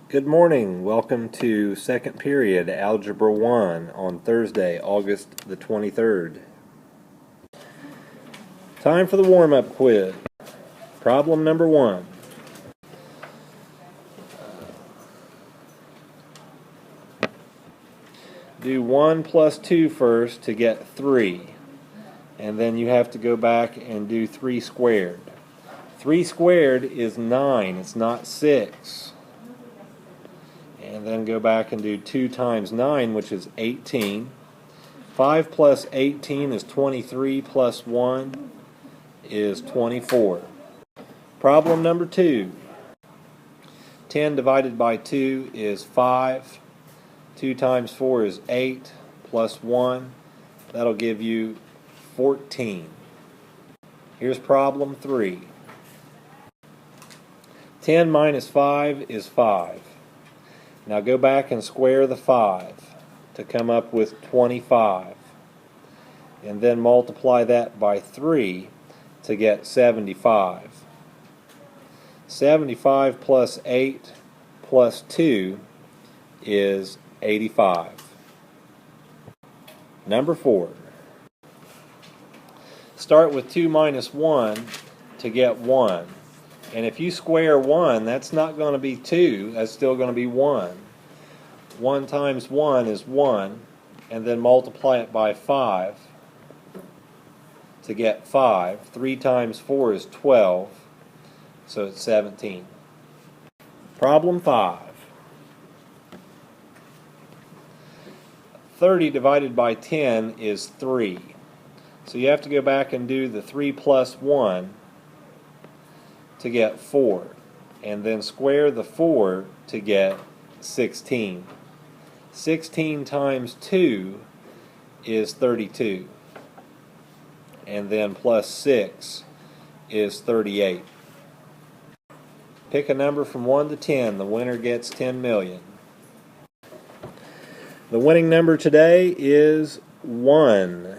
Good morning. Welcome to second period, Algebra 1 on Thursday, August the 23rd. Time for the warm-up quiz. Problem number 1. Do 1 plus 2 first to get 3. And then you have to go back and do 3 squared. 3 squared is 9. It's not 6. And then go back and do 2 times 9, which is 18. 5 plus 18 is 23, plus 1 is 24. Problem number 2. 10 divided by 2 is 5. 2 times 4 is 8, plus 1. That'll give you 14. Here's problem 3. 10 minus 5 is 5. Now go back and square the 5 to come up with 25. And then multiply that by 3 to get 75. 75 plus 8 plus 2 is 85. Number 4. Start with 2 minus 1 to get 1. And if you square 1, that's not going to be 2, that's still going to be 1. 1 times 1 is 1, and then multiply it by 5 to get 5. 3 times 4 is 12, so it's 17. Problem 5. 30 divided by 10 is 3. So you have to go back and do the 3 plus 1 to get 4, and then square the 4 to get 16. 16 times 2 is 32, and then plus 6 is 38. Pick a number from 1 to 10. The winner gets 10 million. The winning number today is 1.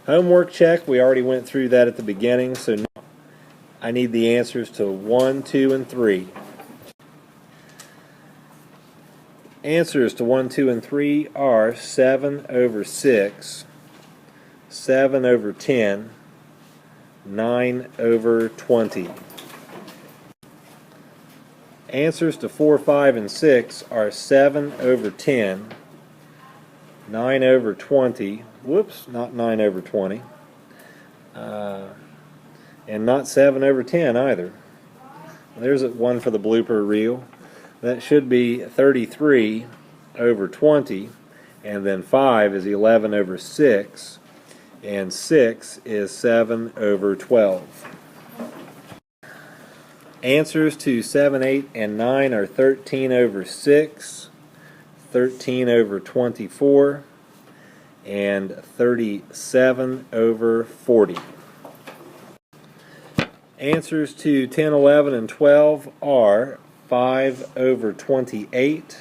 Homework check, we already went through that at the beginning, so now I need the answers to 1, 2, and 3. Answers to 1, 2, and 3 are 7 over 6, 7 over 10, 9 over 20. Answers to 4, 5, and 6 are 7 over 10, 9 over 20, whoops, not 9 over 20, and not 7 over 10 either. There's one for the blooper reel. That should be 33 over 20, and then 5 is 11 over 6, and 6 is 7 over 12. Answers to 7, 8, and 9 are 13 over 6, 13 over 24, and 37 over 40. Answers to 10, 11, and 12 are 5 over 28,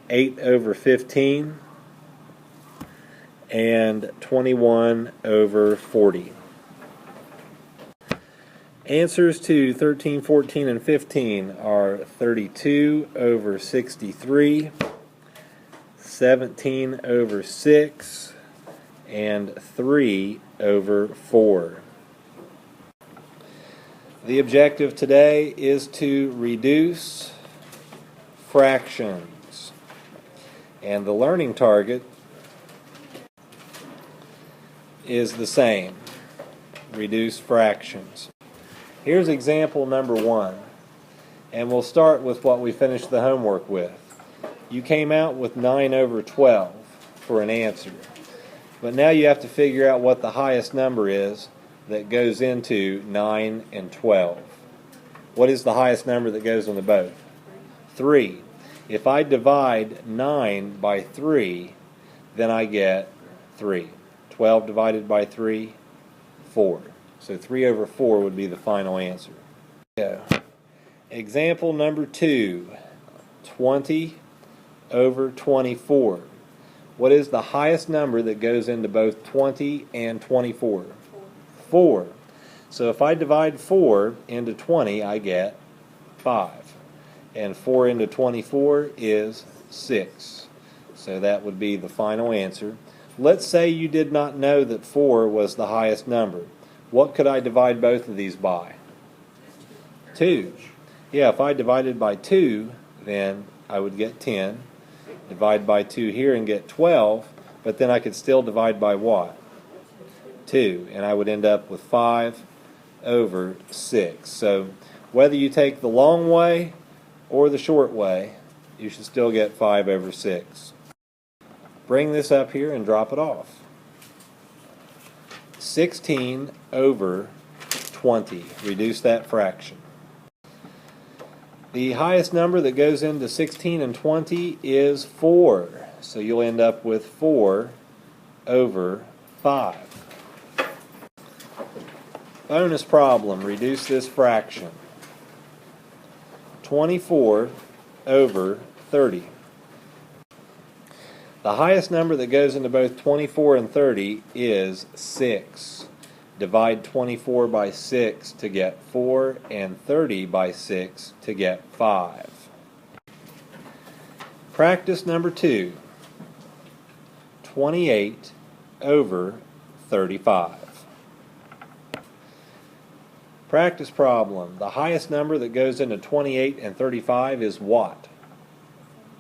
8 over 15, and 21 over 40. Answers to 13, 14, and 15 are 32 over 63, 17 over 6, and 3 over 4. The objective today is to reduce fractions. And the learning target is the same. Reduce fractions. Here's example number 1. And we'll start with what we finished the homework with. You came out with 9 over 12 for an answer. But now you have to figure out what the highest number is that goes into 9 and 12. What is the highest number that goes into both? 3. If I divide 9 by 3, then I get 3. 12 divided by 3, 4. So 3 over 4 would be the final answer. Example number 2. 20 over 24. What is the highest number that goes into both 20 and 24? 4. So if I divide 4 into 20, I get 5. And 4 into 24 is 6. So that would be the final answer. Let's say you did not know that 4 was the highest number. What could I divide both of these by? 2. Yeah, if I divided by 2, then I would get 10. Divide by 2 here and get 12, but then I could still divide by what? 2, and I would end up with 5 over 6. So whether you take the long way or the short way, you should still get 5 over 6. Bring this up here and drop it off. 16 over 20. Reduce that fraction. The highest number that goes into 16 and 20 is 4. So you'll end up with 4 over 5. Bonus problem. Reduce this fraction. 24 over 30. The highest number that goes into both 24 and 30 is 6. Divide 24 by 6 to get 4, and 30 by 6 to get 5. Practice number 2. 28 over 35. Practice problem. The highest number that goes into 28 and 35 is what?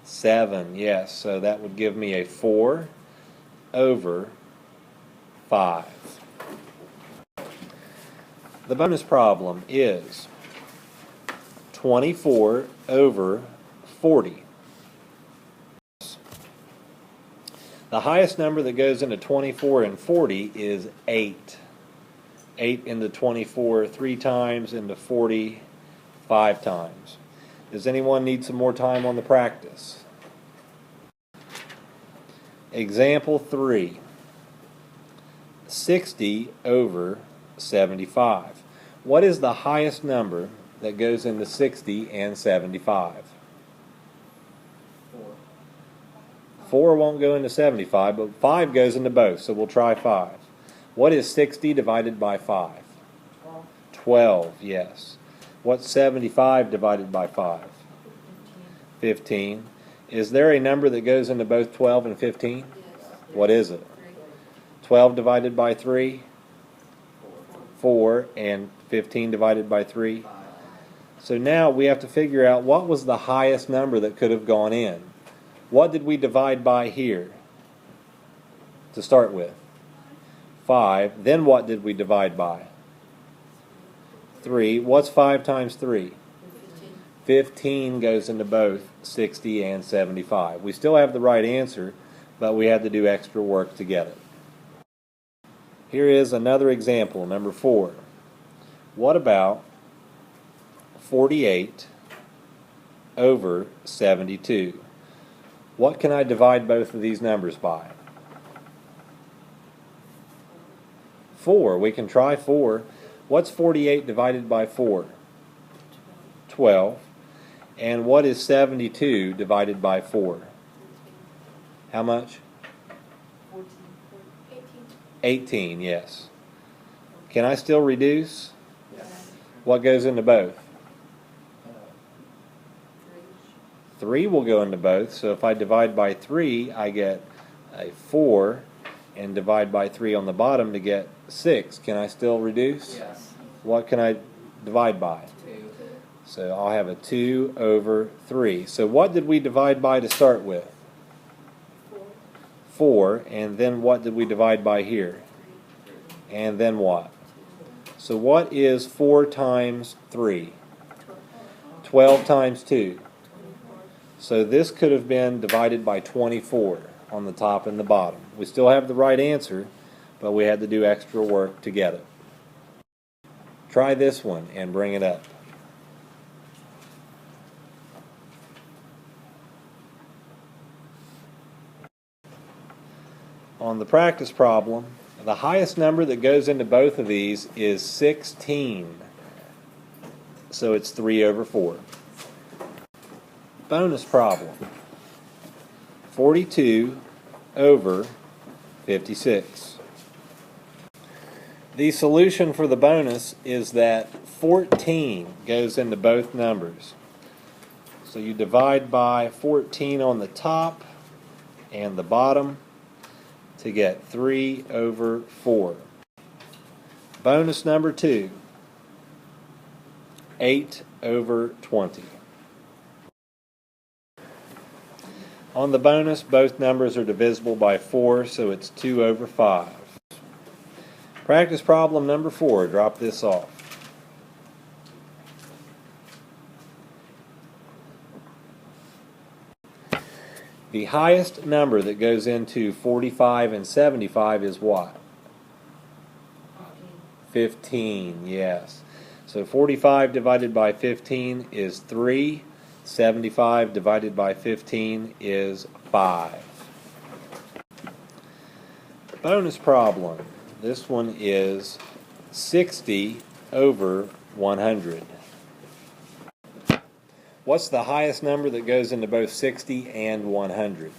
7, yes. So that would give me a 4 over 5. The bonus problem is 24 over 40. The highest number that goes into 24 and 40 is 8. 8 into 24 3 times, into 40 5 times. Does anyone need some more time on the practice? Example 3. 60 over 75. What is the highest number that goes into 60 and 75? 4 won't go into 75, but 5 goes into both, so we'll try 5. What is 60 divided by 5? 12, yes. What's 75 divided by 5? 15. Is there a number that goes into both 12 and 15? What is it? 12 divided by 3? 4. And 15 divided by 3? So now we have to figure out what was the highest number that could have gone in. What did we divide by here to start with? 5. Then what did we divide by? 3. What's 5 times 3? 15 goes into both 60 and 75. We still have the right answer, but we had to do extra work to get it. Here is another example, number 4. What about 48 over 72? What can I divide both of these numbers by? 4. We can try 4. What's 48 divided by 4? 12. And what is 72 divided by 4? How much? 18, yes. Can I still reduce? Yes. What goes into both? 3 will go into both, so if I divide by 3, I get a 4, and divide by 3 on the bottom to get 6. Can I still reduce? Yes. What can I divide by? 2. So I'll have a 2 over 3. So what did we divide by to start with? 4. And then what did we divide by here? And then what? So what is 4 times 3? 12 times 2. So this could have been divided by 24 on the top and the bottom. We still have the right answer, but we had to do extra work to get it. Try this one and bring it up. On the practice problem, the highest number that goes into both of these is 16. So it's 3 over 4. Bonus problem. 42 over 56. The solution for the bonus is that 14 goes into both numbers. So you divide by 14 on the top and the bottom to get 3 over 4. Bonus number 2, 8 over 20. On the bonus, both numbers are divisible by 4, so it's 2 over 5. Practice problem number 4. Drop this off. The highest number that goes into 45 and 75 is what? 15, yes. So 45 divided by 15 is 3. 75 divided by 15 is 5. Bonus problem. This one is 60 over 100. What's the highest number that goes into both 60 and 100?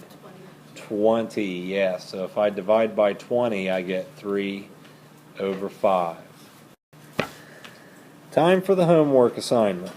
20, yes. So if I divide by 20, I get 3 over 5. Time for the homework assignment.